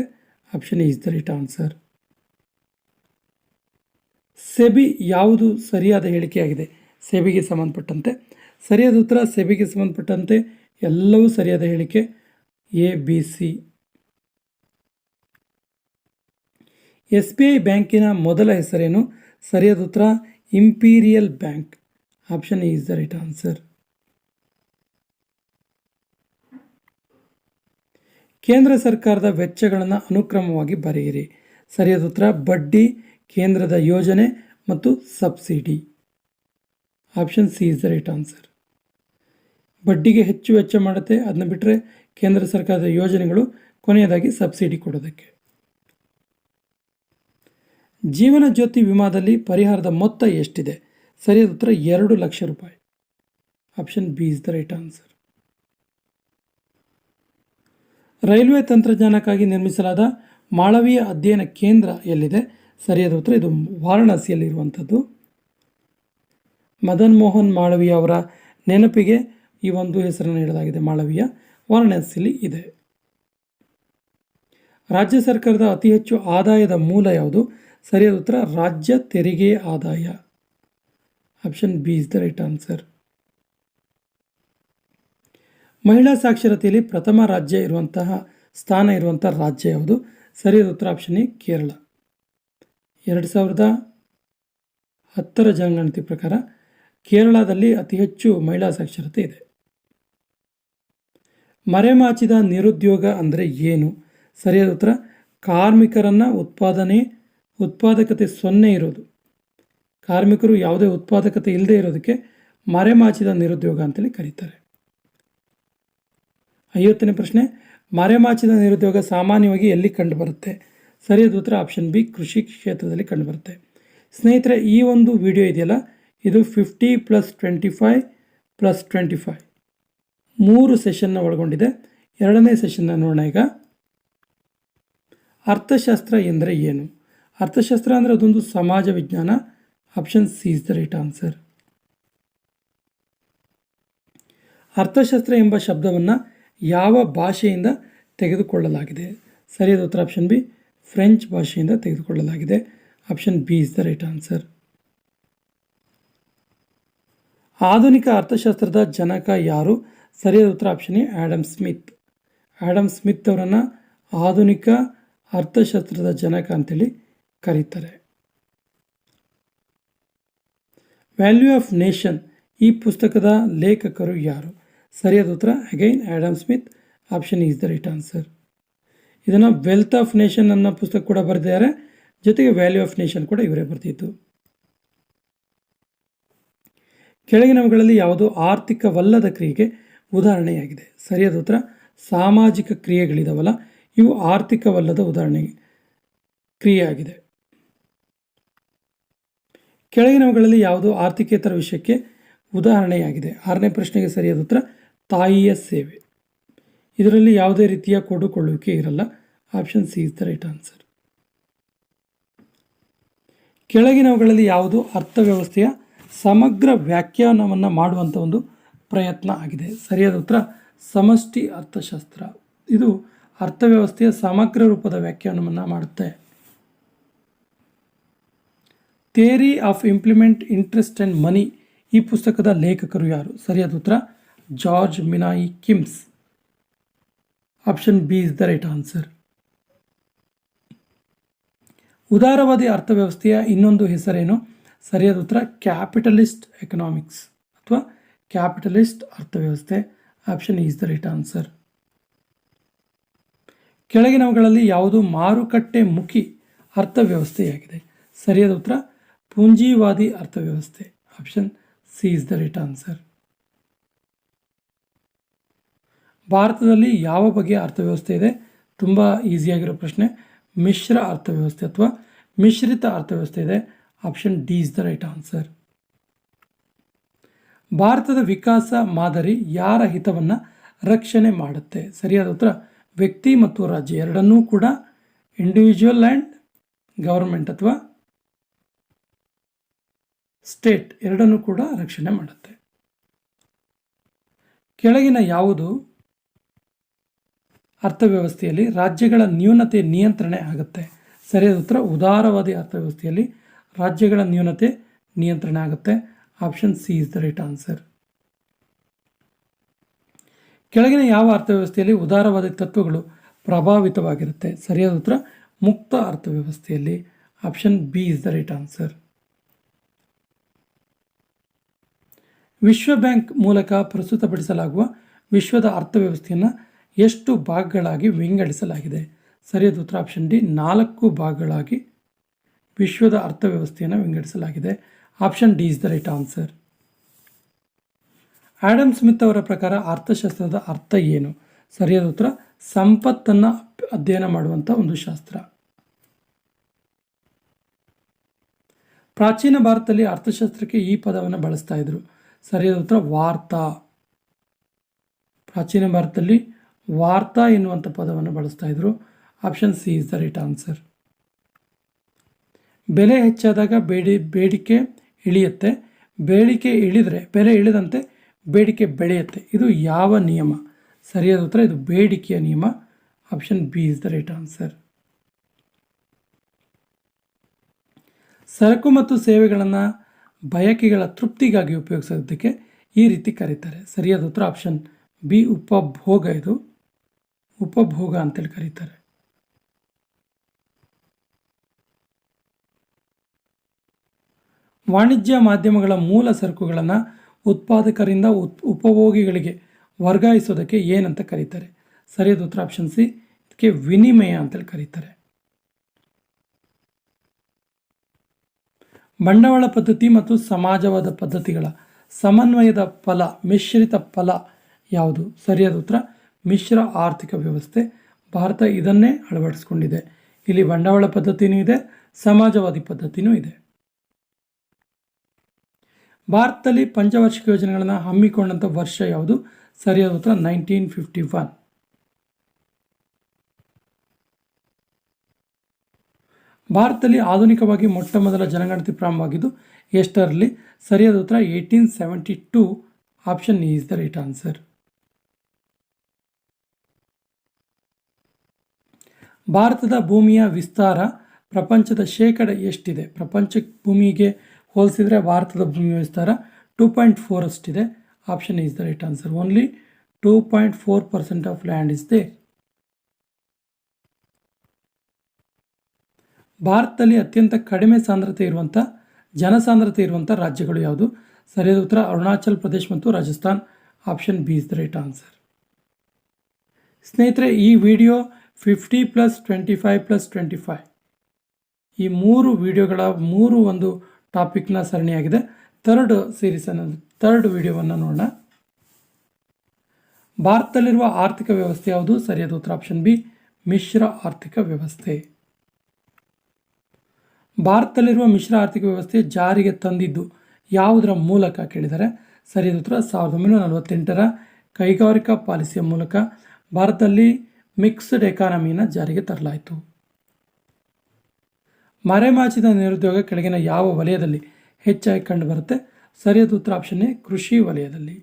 Option is the right answer. SEBI ಯಾವುದು ಸರಿಯಾದ ಹೇಳಿಕೆಯಾಗಿದೆ ಸೆಬಿಗೆ ಸಂಬಂಧಪಟ್ಟಂತೆ? ಸರಿಯಾದ ಉತ್ತರ ಸೆಬಿಗೆ ಸಂಬಂಧಪಟ್ಟಂತೆ ಎಲ್ಲವೂ ಸರಿಯಾದ ಹೇಳಿಕೆ. ABC. SBI ಬ್ಯಾಂಕಿನ ಮೊದಲ ಹೆಸರೇನು? ಸರಿಯಾದ ಉತ್ತರ imperial bank. Option is the right answer. ಕೇಂದ್ರ ಸರ್ಕಾರದ ವೆಚ್ಚಗಳನ್ನು ಅನುಕ್ರಮವಾಗಿ ಬರೆಯಿರಿ. ಸರಿಯಾದ ಉತ್ತರ ಬಡ್ಡಿ, ಕೇಂದ್ರದ ಯೋಜನೆ ಮತ್ತು subsidy. Option C is the right answer. ಬಡ್ಡಿಗೆ ಹೆಚ್ಚು ವೆಚ್ಚ ಮಾಡುತ್ತೆ, ಅದನ್ನ ಬಿಟ್ಟರೆ ಕೇಂದ್ರ ಸರ್ಕಾರದ ಯೋಜನೆಗಳು, ಕೊನೆಯದಾಗಿ ಸಬ್ಸಿಡಿ ಕೊಡೋದಕ್ಕೆ. ಜೀವನ ಜ್ಯೋತಿ ವಿಮಾದಲ್ಲಿ ಪರಿಹಾರದ ಮೊತ್ತ ಎಷ್ಟಿದೆ? ಸರಿಯಾದ ಉತ್ತರ 2 ಲಕ್ಷ ರೂಪಾಯಿ. Option B is the right answer. Railway ತಂತ್ರಜ್ಞಾನಕ್ಕಾಗಿ ನಿರ್ಮಿಸಲಾದ ಮಾಳವೀಯ ಅಧ್ಯಯನ ಕೇಂದ್ರ ಎಲ್ಲಿದೆ? ಸರಿಯಾದ ಉತ್ತರ ಇದು ವಾರಣಾಸಿಯಲ್ಲಿರುವಂಥದ್ದು. ಮದನ್ ಮೋಹನ್ ಮಾಳವೀಯ ಅವರ ನೆನಪಿಗೆ ಈ ಒಂದು ಹೆಸರನ್ನು ನೀಡಲಾಗಿದೆ. ಮಾಳವೀಯ ವಾರಣಾಸಿಯಲ್ಲಿ ಇದೆ. ರಾಜ್ಯ ಸರ್ಕಾರದ ಅತಿ ಹೆಚ್ಚು ಆದಾಯದ ಮೂಲ ಯಾವುದು? ಸರಿಯಾದ ಉತ್ತರ ರಾಜ್ಯ ತೆರಿಗೆ ಆದಾಯ. Option B is the right answer. ಮಹಿಳಾ ಸಾಕ್ಷರತೆಯಲ್ಲಿ ಪ್ರಥಮ ಸ್ಥಾನ ಇರುವಂತಹ ರಾಜ್ಯ ಯಾವುದು? ಸರಿಯಾದ ಉತ್ತರ ಆಪ್ಷನ್ ಎ ಕೇರಳ. 2010 ಜನಗಣತಿ ಪ್ರಕಾರ ಕೇರಳದಲ್ಲಿ ಅತಿ ಹೆಚ್ಚು ಮಹಿಳಾ ಸಾಕ್ಷರತೆ ಇದೆ. ಮರೆಮಾಚಿದ ನಿರುದ್ಯೋಗ ಅಂದರೆ ಏನು? ಸರಿಯಾದ ಉತ್ತರ ಕಾರ್ಮಿಕರನ್ನು ಉತ್ಪಾದಕತೆ 0 ಇರೋದು. ಕಾರ್ಮಿಕರು ಯಾವುದೇ ಉತ್ಪಾದಕತೆ ಇಲ್ಲದೆ ಇರೋದಕ್ಕೆ ಮರೆಮಾಚಿದ ನಿರುದ್ಯೋಗ ಅಂತೇಳಿ ಕರೀತಾರೆ. 50ನೇ ಪ್ರಶ್ನೆ, ಮರೆಮಾಚಿದ ನಿರುದ್ಯೋಗ ಸಾಮಾನ್ಯವಾಗಿ ಎಲ್ಲಿ ಕಂಡುಬರುತ್ತೆ? ಸರಿಯಾದ ಉತ್ತರ ಆಪ್ಷನ್ ಬಿ ಕೃಷಿ ಕ್ಷೇತ್ರದಲ್ಲಿ ಕಂಡುಬರುತ್ತೆ. ಸ್ನೇಹಿತರೆ, ಈ ಒಂದು ವಿಡಿಯೋ ಇದೆಯಲ್ಲ, ಇದು 50 + 25 + 25 3 ಸೆಷನ್ನ ಒಳಗೊಂಡಿದೆ. 2ನೇ ಸೆಷನ್ನ ನೋಡೋಣ ಈಗ. ಅರ್ಥಶಾಸ್ತ್ರ ಎಂದರೆ ಏನು? ಅರ್ಥಶಾಸ್ತ್ರ ಅಂದರೆ ಅದೊಂದು ಸಮಾಜ ವಿಜ್ಞಾನ. Option C is the right answer. ಅರ್ಥಶಾಸ್ತ್ರ ಎಂಬ ಶಬ್ದವನ್ನು ಯಾವ ಭಾಷೆಯಿಂದ ತೆಗೆದುಕೊಳ್ಳಲಾಗಿದೆ? ಸರಿಯಾದ ಉತ್ತರ ಆಪ್ಷನ್ ಬಿ ಫ್ರೆಂಚ್ ಭಾಷೆಯಿಂದ ತೆಗೆದುಕೊಳ್ಳಲಾಗಿದೆ. Option B is the right answer. ಆಧುನಿಕ ಅರ್ಥಶಾಸ್ತ್ರದ ಜನಕ ಯಾರು? ಸರಿಯಾದ ಉತ್ತರ option A Adam Smith. Adam Smith ಅವರನ್ನು ಆಧುನಿಕ ಅರ್ಥಶಾಸ್ತ್ರದ ಜನಕ ಅಂತೇಳಿ ಕರೀತಾರೆ. ವ್ಯಾಲ್ಯೂ ಆಫ್ ನೇಷನ್ ಈ ಪುಸ್ತಕದ ಲೇಖಕರು ಯಾರು? ಸರಿಯಾದ ಉತ್ತರ again Adam Smith. Option is the right answer. ಇದನ್ನು ವೆಲ್ತ್ ಆಫ್ ನೇಷನ್ ಅನ್ನೋ ಪುಸ್ತಕ ಕೂಡ ಬರೆದಿದ್ದಾರೆ, ಜೊತೆಗೆ ವ್ಯಾಲ್ಯೂ ಆಫ್ ನೇಷನ್ ಕೂಡ ಇವರೇ ಬರೆದಿದ್ದು. ಕೆಳಗಿನವುಗಳಲ್ಲಿ ಯಾವುದು ಆರ್ಥಿಕವಲ್ಲದ ಕ್ರಿಯೆಗೆ ಉದಾಹರಣೆಯಾಗಿದೆ? ಸರಿಯಾದ ಉತ್ತರ ಸಾಮಾಜಿಕ ಕ್ರಿಯೆಗಳಿದಾವಲ್ಲ, ಇವು ಆರ್ಥಿಕವಲ್ಲದ ಉದಾಹರಣೆ ಕ್ರಿಯೆಯಾಗಿದೆ. ಕೆಳಗಿನವುಗಳಲ್ಲಿ ಯಾವುದು ಆರ್ಥಿಕೇತರ ವಿಷಯಕ್ಕೆ ಉದಾಹರಣೆಯಾಗಿದೆ? 6ನೇ ಪ್ರಶ್ನೆಗೆ ಸರಿಯಾದ ಉತ್ತರ ತಾಯಿಯ ಸೇವೆ. ಇದರಲ್ಲಿ ಯಾವುದೇ ರೀತಿಯ ಕೊಡುಕೊಳ್ಳುವಿಕೆ ಇರಲ್ಲ. Option C is the right answer. ಕೆಳಗಿನವುಗಳಲ್ಲಿ ಯಾವುದು ಅರ್ಥವ್ಯವಸ್ಥೆಯ ಸಮಗ್ರ ವ್ಯಾಖ್ಯಾನವನ್ನು ಮಾಡುವಂಥ ಒಂದು ಪ್ರಯತ್ನ ಆಗಿದೆ? ಸರಿಯಾದ ಉತ್ತರ ಸಮಷ್ಟಿ ಅರ್ಥಶಾಸ್ತ್ರ. ಇದು ಅರ್ಥವ್ಯವಸ್ಥೆಯ ಸಮಗ್ರ ರೂಪದ ವ್ಯಾಖ್ಯಾನವನ್ನು ಮಾಡುತ್ತೆ. Theory of implement interest and money ಈ ಪುಸ್ತಕದ ಲೇಖಕರು ಯಾರು? ಸರಿಯಾದ ಉತ್ತರ ಜಾರ್ಜ್ ಮಿನಾಯಿ Keynes. Option B is the right answer. ಉದಾರವಾದಿ ಅರ್ಥವ್ಯವಸ್ಥೆಯ ಇನ್ನೊಂದು ಹೆಸರೇನು? ಸರಿಯಾದ ಉತ್ತರ ಕ್ಯಾಪಿಟಲಿಸ್ಟ್ ಎಕನಾಮಿಕ್ಸ್ ಅಥವಾ ಕ್ಯಾಪಿಟಲಿಸ್ಟ್ ಅರ್ಥವ್ಯವಸ್ಥೆ. Option is the right answer. ಕೆಳಗಿನವುಗಳಲ್ಲಿ ಯಾವುದು ಮಾರುಕಟ್ಟೆ ಮುಖಿ ಅರ್ಥವ್ಯವಸ್ಥೆಯಾಗಿದೆ? ಸರಿಯಾದ ಉತ್ತರ ಪೂಂಜಿವಾದಿ ಅರ್ಥವ್ಯವಸ್ಥೆ. Option C is the right answer. ಭಾರತದಲ್ಲಿ ಯಾವ ಬಗೆಯ ಅರ್ಥವ್ಯವಸ್ಥೆ ಇದೆ? ತುಂಬ ಈಸಿಯಾಗಿರೋ ಪ್ರಶ್ನೆ. ಮಿಶ್ರ ಅರ್ಥವ್ಯವಸ್ಥೆ ಅಥವಾ ಮಿಶ್ರಿತ ಅರ್ಥವ್ಯವಸ್ಥೆ ಇದೆ. Option D is the right answer. ಭಾರತದ ವಿಕಾಸ ಮಾದರಿ ಯಾರ ಹಿತವನ್ನು ರಕ್ಷಣೆ ಮಾಡುತ್ತೆ? ಸರಿಯಾದ ಉತ್ತರ ವ್ಯಕ್ತಿ ಮತ್ತು ರಾಜ್ಯ ಎರಡನ್ನೂ ಕೂಡ, ಇಂಡಿವಿಜುವಲ್ ಆ್ಯಂಡ್ ಗವರ್ಮೆಂಟ್ ಅಥವಾ ಸ್ಟೇಟ್ ಎರಡನ್ನೂ ಕೂಡ ರಕ್ಷಣೆ ಮಾಡುತ್ತೆ. ಕೆಳಗಿನ ಯಾವುದು ಅರ್ಥವ್ಯವಸ್ಥೆಯಲ್ಲಿ ರಾಜ್ಯಗಳ ನ್ಯೂನತೆ ನಿಯಂತ್ರಣೆ ಆಗುತ್ತೆ? ಸರಿಯಾದ ಉತ್ತರ ಉದಾರವಾದಿ ಅರ್ಥವ್ಯವಸ್ಥೆಯಲ್ಲಿ ರಾಜ್ಯಗಳ ನ್ಯೂನತೆ ನಿಯಂತ್ರಣ ಆಗುತ್ತೆ. Option C is the right answer. ಕೆಳಗಿನ ಯಾವ ಅರ್ಥವ್ಯವಸ್ಥೆಯಲ್ಲಿ ಉದಾರವಾದಿ ತತ್ವಗಳು ಪ್ರಭಾವಿತವಾಗಿರುತ್ತೆ? ಸರಿಯಾದ ಉತ್ತರ ಮುಕ್ತ ಅರ್ಥವ್ಯವಸ್ಥೆಯಲ್ಲಿ. Option B is the right answer. ವಿಶ್ವ ಬ್ಯಾಂಕ್ ಮೂಲಕ ಪ್ರಸ್ತುತಪಡಿಸಲಾಗುವ ವಿಶ್ವದ ಅರ್ಥವ್ಯವಸ್ಥೆಯನ್ನು ಎಷ್ಟು ಭಾಗಗಳಾಗಿ ವಿಂಗಡಿಸಲಾಗಿದೆ? ಸರಿಯಾದ ಉತ್ತರ ಆಪ್ಷನ್ ಡಿ 4 ಭಾಗಗಳಾಗಿ ವಿಶ್ವದ ಅರ್ಥವ್ಯವಸ್ಥೆಯನ್ನು ವಿಂಗಡಿಸಲಾಗಿದೆ. Option D is the right answer. Adam Smith ಅವರ ಪ್ರಕಾರ ಅರ್ಥಶಾಸ್ತ್ರದ ಅರ್ಥ ಏನು? ಸರಿಯಾದ ಉತ್ತರ ಸಂಪತ್ತನ್ನು ಅಧ್ಯಯನ ಮಾಡುವಂಥ ಒಂದು ಶಾಸ್ತ್ರ. ಪ್ರಾಚೀನ ಭಾರತದಲ್ಲಿ ಅರ್ಥಶಾಸ್ತ್ರಕ್ಕೆ ಈ ಪದವನ್ನು ಬಳಸ್ತಾ ಇದ್ರು. ಸರಿಯಾದ ಉತ್ತರ ವಾರ್ತಾ. ಪ್ರಾಚೀನ ಭಾರತದಲ್ಲಿ ವಾರ್ತಾ ಎನ್ನುವಂಥ ಪದವನ್ನು ಬಳಸ್ತಾ ಇದ್ರು. Option C is the right answer. ಬೆಲೆ ಹೆಚ್ಚಾದಾಗ ಬೇಡಿಕೆ ಇಳಿಯುತ್ತೆ, ಬೇಡಿಕೆ ಇಳಿದರೆ ಬೆಲೆ ಇಳಿದಂತೆ ಬೇಡಿಕೆ ಬೆಳೆಯುತ್ತೆ. ಇದು ಯಾವ ನಿಯಮ? ಸರಿಯಾದ ಉತ್ತರ ಇದು ಬೇಡಿಕೆಯ ನಿಯಮ. Option B is the right answer. ಸರಕು ಮತ್ತು ಸೇವೆಗಳನ್ನು ಬಯಕೆಗಳ ತೃಪ್ತಿಗಾಗಿ ಉಪಯೋಗಿಸೋದಕ್ಕೆ ಈ ರೀತಿ ಕರೀತಾರೆ. ಸರಿಯಾದ ಉತ್ತರ ಆಪ್ಷನ್ ಬಿ ಉಪಭೋಗ. ಇದು ಉಪಭೋಗ ಅಂತೇಳಿ ಕರೀತಾರೆ. ವಾಣಿಜ್ಯ ಮಾಧ್ಯಮಗಳ ಮೂಲ ಸರಕುಗಳನ್ನು ಉತ್ಪಾದಕರಿಂದ ಉಪಭೋಗಿಗಳಿಗೆ ವರ್ಗಾಯಿಸೋದಕ್ಕೆ ಏನಂತ ಕರೀತಾರೆ? ಸರಿಯಾದ ಉತ್ತರ ಆಪ್ಷನ್ ಸಿ, ಇದಕ್ಕೆ ವಿನಿಮಯ ಅಂತೇಳಿ ಕರೀತಾರೆ. ಬಂಡವಾಳ ಪದ್ಧತಿ ಮತ್ತು ಸಮಾಜವಾದ ಪದ್ಧತಿಗಳ ಸಮನ್ವಯದ ಫಲ ಮಿಶ್ರಿತ ಫಲ ಯಾವುದು? ಸರಿಯಾದ ಉತ್ತರ ಮಿಶ್ರ ಆರ್ಥಿಕ ವ್ಯವಸ್ಥೆ. ಭಾರತ ಇದನ್ನೇ ಅಳವಡಿಸಿಕೊಂಡಿದೆ. ಇಲ್ಲಿ ಬಂಡವಾಳ ಪದ್ಧತಿನೂ ಇದೆ, ಸಮಾಜವಾದಿ ಪದ್ಧತಿನೂ ಇದೆ. ಭಾರತದಲ್ಲಿ ಪಂಚವಾರ್ಷಿಕ ಯೋಜನೆಗಳನ್ನು ಹಮ್ಮಿಕೊಂಡಂಥ ವರ್ಷ ಯಾವುದು? ಸರಿಯಾದ ಉತ್ತರ 1951. ಭಾರತದಲ್ಲಿ ಆಧುನಿಕವಾಗಿ ಮೊಟ್ಟ ಮೊದಲ ಜನಗಣತಿ ಪ್ರಾರಂಭವಾಗಿದ್ದು ಎಷ್ಟರಲ್ಲಿ? ಸರಿಯಾದ ಉತ್ತರ 1872. Option E is the right answer. ಭಾರತದ ಭೂಮಿಯ ವಿಸ್ತಾರ ಪ್ರಪಂಚದ ಶೇಕಡ ಎಷ್ಟಿದೆ? ಪ್ರಪಂಚ ಭೂಮಿಗೆ ಹೋಲಿಸಿದರೆ ಭಾರತದ ಭೂಮಿಯ ವಿಸ್ತಾರ 2.4 ಅಷ್ಟಿದೆ. Option is the right answer. Only 2.4% of land is there. ಭಾರತದಲ್ಲಿ ಅತ್ಯಂತ ಕಡಿಮೆ ಜನಸಾಂದ್ರತೆ ಇರುವಂಥ ರಾಜ್ಯಗಳು ಯಾವುದು? ಸರಿಯಾದ ಉತ್ತರ ಅರುಣಾಚಲ್ ಪ್ರದೇಶ್ ಮತ್ತು Rajasthan. Option B is the right answer. ಸ್ನೇಹಿತರೆ, ಈ ವಿಡಿಯೋ 50 + 25 + 25 ಈ 3 ವಿಡಿಯೋಗಳ ಒಂದು ಟಾಪಿಕ್ನ ಸರಣಿಯಾಗಿದೆ. ಥರ್ಡ್ ವಿಡಿಯೋವನ್ನು ನೋಡೋಣ. ಭಾರತದಲ್ಲಿರುವ ಆರ್ಥಿಕ ವ್ಯವಸ್ಥೆ ಯಾವುದು? ಸರಿಯಾದ ಉತ್ತರ ಆಪ್ಷನ್ ಬಿ ಮಿಶ್ರ ಆರ್ಥಿಕ ವ್ಯವಸ್ಥೆ. ಭಾರತದಲ್ಲಿರುವ ಮಿಶ್ರ ಆರ್ಥಿಕ ವ್ಯವಸ್ಥೆ ಜಾರಿಗೆ ತಂದಿದ್ದು ಯಾವುದರ ಮೂಲಕ ಕೇಳಿದರೆ? ಸರಿಯಾದ ಉತ್ತರ 1948ರ ಕೈಗಾರಿಕಾ ಪಾಲಿಸಿಯ ಮೂಲಕ ಭಾರತದಲ್ಲಿ ಮಿಕ್ಸ್ಡ್ ಎಕಾನಮಿನ ಜಾರಿಗೆ ತರಲಾಯಿತು. ಮರೆಮಾಚಿದ ನಿರುದ್ಯೋಗ ಕೆಳಗಿನ ಯಾವ ವಲಯದಲ್ಲಿ ಹೆಚ್ಚಾಗಿ ಕಂಡುಬರುತ್ತೆ? ಸರಿಯಾದ ಉತ್ತರ ಆಪ್ಷನ್ ಎ, ಕೃಷಿ ವಲಯದಲ್ಲಿ.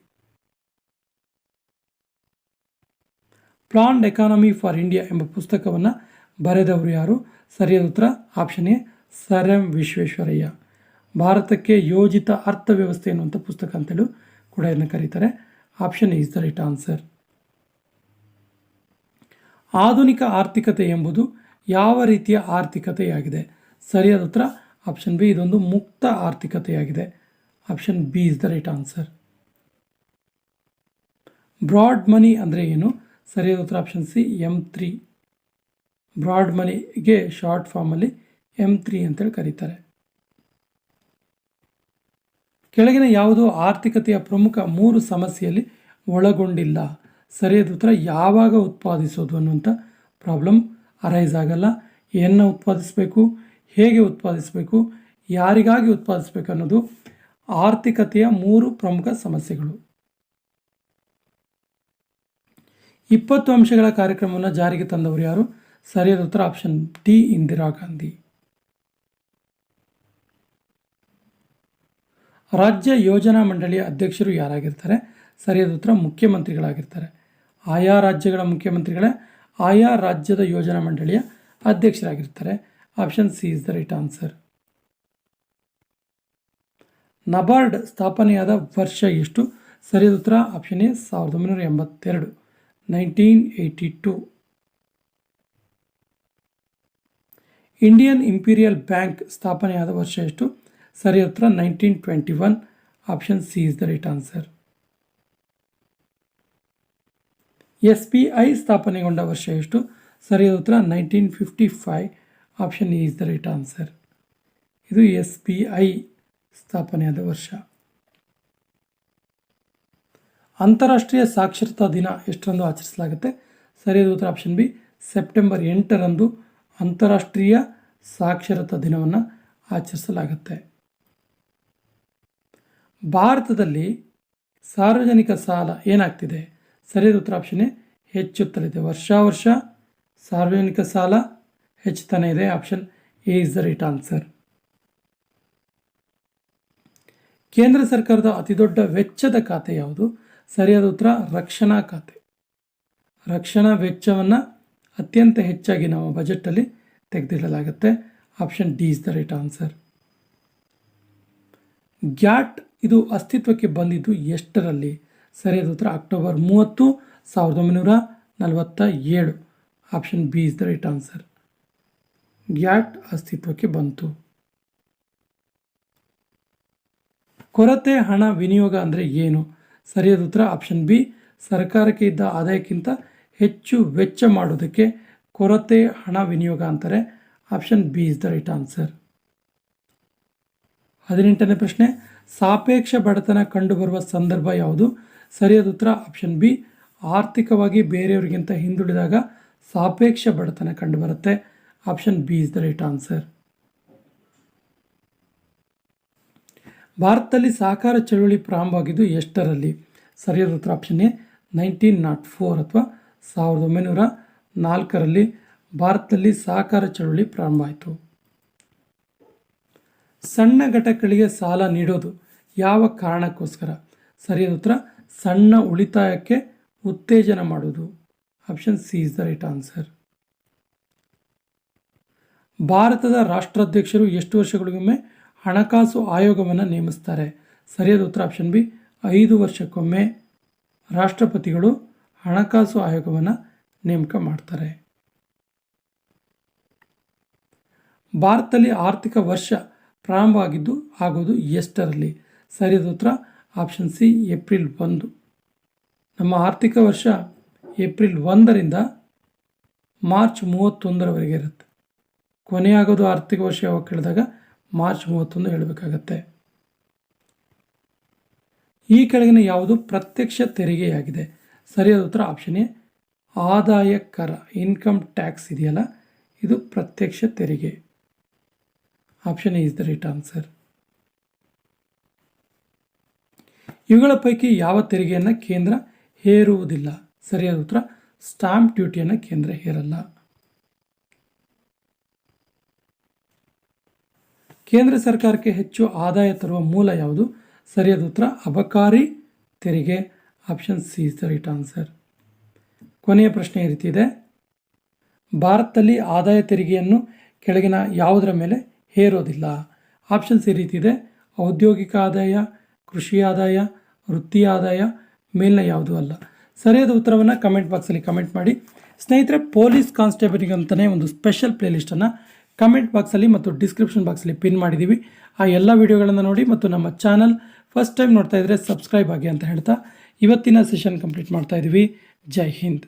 ಪ್ಲಾನ್ಡ್ ಎಕಾನಮಿ ಫಾರ್ ಇಂಡಿಯಾ ಎಂಬ ಪುಸ್ತಕವನ್ನು ಬರೆದವರು ಯಾರು? ಸರಿಯಾದ ಉತ್ತರ option A, sir M Visvesvaraya. ಭಾರತಕ್ಕೆ ಯೋಜಿತ ಅರ್ಥವ್ಯವಸ್ಥೆ ಎನ್ನುವಂಥ ಪುಸ್ತಕ ಅಂತೇಳಿ ಕೂಡ ಇದನ್ನು ಕರೀತಾರೆ. Option is the right answer. ಆಧುನಿಕ ಆರ್ಥಿಕತೆ ಎಂಬುದು ಯಾವ ರೀತಿಯ ಆರ್ಥಿಕತೆಯಾಗಿದೆ? ಸರಿಯಾದ ಉತ್ತರ ಆಪ್ಷನ್ ಬಿ, ಇದೊಂದು ಮುಕ್ತ ಆರ್ಥಿಕತೆಯಾಗಿದೆ. Option B is the right answer. Broad money ಅಂದರೆ ಏನು? ಸರಿಯಾದ ಉತ್ತರ ಆಪ್ಷನ್ ಸಿ, M3. ಬ್ರಾಡ್ ಮನಿಗೆ ಶಾರ್ಟ್ ಫಾರ್ಮಲ್ಲಿ M3 ಅಂತೇಳಿ ಕರೀತಾರೆ. ಕೆಳಗಿನ ಯಾವುದೋ ಆರ್ಥಿಕತೆಯ ಪ್ರಮುಖ 3 ಸಮಸ್ಯೆಯಲ್ಲಿ ಒಳಗೊಂಡಿಲ್ಲ? ಸರಿಯಾದ ಉತ್ತರ ಯಾವಾಗ ಉತ್ಪಾದಿಸೋದು ಅನ್ನುವಂಥ ಪ್ರಾಬ್ಲಮ್ ಅರೈಸ್ ಆಗಲ್ಲ. ಏನನ್ನ ಉತ್ಪಾದಿಸಬೇಕು, ಹೇಗೆ ಉತ್ಪಾದಿಸಬೇಕು, ಯಾರಿಗಾಗಿ ಉತ್ಪಾದಿಸಬೇಕು ಅನ್ನೋದು ಆರ್ಥಿಕತೆಯ 3 ಪ್ರಮುಖ ಸಮಸ್ಯೆಗಳು. 20 ಅಂಶಗಳ ಕಾರ್ಯಕ್ರಮವನ್ನು ಜಾರಿಗೆ ತಂದವರು ಯಾರು? ಸರಿಯಾದ ಉತ್ತರ ಆಪ್ಷನ್ ಡಿ, ಇಂದಿರಾ ಗಾಂಧಿ. ರಾಜ್ಯ ಯೋಜನಾ ಮಂಡಳಿಯ ಅಧ್ಯಕ್ಷರು ಯಾರಾಗಿರ್ತಾರೆ? ಸರಿಯಾದ ಉತ್ತರ ಮುಖ್ಯಮಂತ್ರಿಗಳಾಗಿರ್ತಾರೆ. ಆಯಾ ರಾಜ್ಯಗಳ ಮುಖ್ಯಮಂತ್ರಿಗಳೇ ಆಯಾ ರಾಜ್ಯದ ಯೋಜನಾ ಮಂಡಳಿಯ ಅಧ್ಯಕ್ಷರಾಗಿರ್ತಾರೆ. Option C is the right answer. NABARD ಸ್ಥಾಪನೆಯಾದ ವರ್ಷ ಎಷ್ಟು? ಸರಿಯಾದ ಉತ್ತರ option A, 1982, 1982. Indian imperial bank ಸ್ಥಾಪನೆಯಾದ ವರ್ಷ ಎಷ್ಟು? ಸರಿಯಾದ ಉತ್ತರ 1921. Option C is the right answer. SBI ಸ್ಥಾಪನೆಗೊಂಡ ವರ್ಷ ಎಷ್ಟು? ಸರಿಯಾದ ಉತ್ತರ 1955. Option A is the right answer. ಇದು SBI ಸ್ಥಾಪನೆಯಾದ ವರ್ಷ. ಅಂತಾರಾಷ್ಟ್ರೀಯ ಸಾಕ್ಷರತಾ ದಿನ ಎಷ್ಟರಂದು ಆಚರಿಸಲಾಗುತ್ತೆ? ಸರಿಯಾದ ಉತ್ತರ ಆಪ್ಷನ್ ಬಿ, ಸೆಪ್ಟೆಂಬರ್ 8ರಂದು ಅಂತಾರಾಷ್ಟ್ರೀಯ ಸಾಕ್ಷರತಾ ದಿನವನ್ನು ಆಚರಿಸಲಾಗುತ್ತೆ. ಭಾರತದಲ್ಲಿ ಸಾರ್ವಜನಿಕ ಸಾಲ ಏನಾಗ್ತಿದೆ? ಸರಿಯಾದ ಉತ್ತರ ಆಪ್ಷನ್ ಎ, ಹೆಚ್ಚುತ್ತಲಿದೆ. ವರ್ಷ ಸಾರ್ವಜನಿಕ ಸಾಲ ಹೆಚ್ಚುತ್ತಾನೆ ಇದೆ. Option A is the right answer. ಕೇಂದ್ರ ಸರ್ಕಾರದ ಅತಿದೊಡ್ಡ ವೆಚ್ಚದ ಖಾತೆ ಯಾವುದು? ಸರಿಯಾದ ಉತ್ತರ ರಕ್ಷಣಾ ಖಾತೆ. ರಕ್ಷಣಾ ವೆಚ್ಚವನ್ನು ಅತ್ಯಂತ ಹೆಚ್ಚಾಗಿ ನಮ್ಮ ಬಜೆಟಲ್ಲಿ ತೆಗೆದಿಡಲಾಗುತ್ತೆ. Option D is the right answer. GATT ಇದು ಅಸ್ತಿತ್ವಕ್ಕೆ ಬಂದಿದ್ದು ಎಷ್ಟರಲ್ಲಿ? ಸರಿಯಾದ ಉತ್ತರ October 30, 1947. Option B is the right answer. GATT ಅಸ್ತಿತ್ವಕ್ಕೆ ಬಂತು. ಕೊರತೆ ಹಣ ವಿನಿಯೋಗ ಅಂದರೆ ಏನು? ಸರಿಯಾದ ಉತ್ತರ ಆಪ್ಷನ್ ಬಿ, ಸರ್ಕಾರಕ್ಕೆ ಇದ್ದ ಆದಾಯಕ್ಕಿಂತ ಹೆಚ್ಚು ವೆಚ್ಚ ಮಾಡೋದಕ್ಕೆ ಕೊರತೆ ಹಣ ವಿನಿಯೋಗ ಅಂತಾರೆ. Option B is the right answer. 18ನೇ ಪ್ರಶ್ನೆ, ಸಾಪೇಕ್ಷ ಬಡತನ ಕಂಡುಬರುವ ಸಂದರ್ಭ ಯಾವುದು? ಸರಿಯಾದ ಉತ್ತರ ಆಪ್ಷನ್ ಬಿ, ಆರ್ಥಿಕವಾಗಿ ಬೇರೆಯವರಿಗಿಂತ ಹಿಂದುಳಿದಾಗ ಸಾಪೇಕ್ಷ ಬಡತನ ಕಂಡುಬರುತ್ತೆ. Option B is the right answer. ಭಾರತದಲ್ಲಿ ಸಹಕಾರ ಚಳುವಳಿ ಪ್ರಾರಂಭವಾಗಿದ್ದು ಎಷ್ಟರಲ್ಲಿ? ಸರಿಯಾದ ಉತ್ತರ ಆಪ್ಷನ್ ಎ, 1904 ಅಥವಾ 1904ರಲ್ಲಿ ಭಾರತದಲ್ಲಿ ಸಹಕಾರ ಚಳುವಳಿ ಪ್ರಾರಂಭ ಆಯಿತು. ಸಣ್ಣ ಘಟಕಗಳಿಗೆ ಸಾಲ ನೀಡೋದು ಯಾವ ಕಾರಣಕ್ಕೋಸ್ಕರ? ಸರಿಯಾದ ಉತ್ತರ ಸಣ್ಣ ಉಳಿತಾಯಕ್ಕೆ ಉತ್ತೇಜನ ಮಾಡುವುದು. Option C is the right answer. ಭಾರತದ ರಾಷ್ಟ್ರಾಧ್ಯಕ್ಷರು ಎಷ್ಟು ವರ್ಷಗಳಿಗೊಮ್ಮೆ ಹಣಕಾಸು ಆಯೋಗವನ್ನು ನೇಮಿಸ್ತಾರೆ? ಸರಿಯಾದ ಉತ್ತರ ಆಪ್ಷನ್ ಬಿ, 5 ವರ್ಷಕ್ಕೊಮ್ಮೆ ರಾಷ್ಟ್ರಪತಿಗಳು ಹಣಕಾಸು ಆಯೋಗವನ್ನು ನೇಮಕ ಮಾಡ್ತಾರೆ. ಭಾರತದಲ್ಲಿ ಆರ್ಥಿಕ ವರ್ಷ ಪ್ರಾರಂಭ ಆಗೋದು ಎಷ್ಟರಲ್ಲಿ? ಸರಿಯಾದ ಉತ್ತರ ಆಪ್ಷನ್ ಸಿ, ಏಪ್ರಿಲ್ 1. ನಮ್ಮ ಆರ್ಥಿಕ ವರ್ಷ ಏಪ್ರಿಲ್ 1ರಿಂದ ಮಾರ್ಚ್ 31ರವರೆಗೆ ಇರುತ್ತೆ. ಕೊನೆಯಾಗೋದು ಆರ್ಥಿಕ ವರ್ಷ ಯಾವಾಗ ಕೇಳಿದಾಗ ಮಾರ್ಚ್ 31 ಹೇಳಬೇಕಾಗತ್ತೆ. ಈ ಕೆಳಗಿನ ಯಾವುದು ಪ್ರತ್ಯಕ್ಷ ತೆರಿಗೆಯಾಗಿದೆ? ಸರಿಯಾದ ಉತ್ತರ ಆಪ್ಷನ್ ಎ, ಆದಾಯ ಕರ, ಇನ್ಕಮ್ ಟ್ಯಾಕ್ಸ್ ಇದೆಯಲ್ಲ, ಇದು ಪ್ರತ್ಯಕ್ಷ ತೆರಿಗೆ. Option A is the right answer. ಇವುಗಳ ಪೈಕಿ ಯಾವ ತೆರಿಗೆಯನ್ನು ಕೇಂದ್ರ ಹೇರುವುದಿಲ್ಲ? ಸರಿಯಾದ ಉತ್ತರ ಸ್ಟಾಂಪ್ ಡ್ಯೂಟಿಯನ್ನು ಕೇಂದ್ರ ಹೇರಲ್ಲ. ಕೇಂದ್ರ ಸರ್ಕಾರಕ್ಕೆ ಹೆಚ್ಚು ಆದಾಯ ತರುವ ಮೂಲ ಯಾವುದು? ಸರಿಯಾದ ಉತ್ತರ ಅಬಕಾರಿ ತೆರಿಗೆ. Option C is the right answer. ಕೊನೆಯ ಪ್ರಶ್ನೆ ಈ ರೀತಿ ಇದೆ. ಭಾರತದಲ್ಲಿ ಆದಾಯ ತೆರಿಗೆಯನ್ನು ಕೆಳಗಿನ ಯಾವುದರ ಮೇಲೆ ಹೇರೋದಿಲ್ಲ? ಆಪ್ಷನ್ಸ್ ಈ ರೀತಿ ಇದೆ. ಔದ್ಯೋಗಿಕ ಆದಾಯ, ಕೃಷಿ ಆದಾಯ, ವೃತ್ತಿ ಆದಾಯ, ಮೇಲಿನ ಯಾವುದೂ ಅಲ್ಲ. ಸರಿಯಾದ ಉತ್ತರವನ್ನು ಕಮೆಂಟ್ ಬಾಕ್ಸಲ್ಲಿ ಕಮೆಂಟ್ ಮಾಡಿ. ಸ್ನೇಹಿತರೆ, ಪೊಲೀಸ್ ಕಾನ್ಸ್ಟೇಬಲ್ಗಂತಲೇ ಒಂದು ಸ್ಪೆಷಲ್ ಪ್ಲೇಲಿಸ್ಟನ್ನು ಕಮೆಂಟ್ ಬಾಕ್ಸಲ್ಲಿ ಮತ್ತು ಡಿಸ್ಕ್ರಿಪ್ಷನ್ ಬಾಕ್ಸಲ್ಲಿ ಪಿನ್ ಮಾಡಿದ್ದೀವಿ. ಆ ಎಲ್ಲ ವಿಡಿಯೋಗಳನ್ನು ನೋಡಿ ಮತ್ತು ನಮ್ಮ ಚಾನಲ್ ಫಸ್ಟ್ ಟೈಮ್ ನೋಡ್ತಾ ಇದ್ದರೆ ಸಬ್ಸ್ಕ್ರೈಬ್ ಆಗಿ ಅಂತ ಹೇಳ್ತಾ ಇವತ್ತಿನ ಸೆಷನ್ ಕಂಪ್ಲೀಟ್ ಮಾಡ್ತಾ ಇದ್ದೀವಿ. ಜೈ ಹಿಂದ್.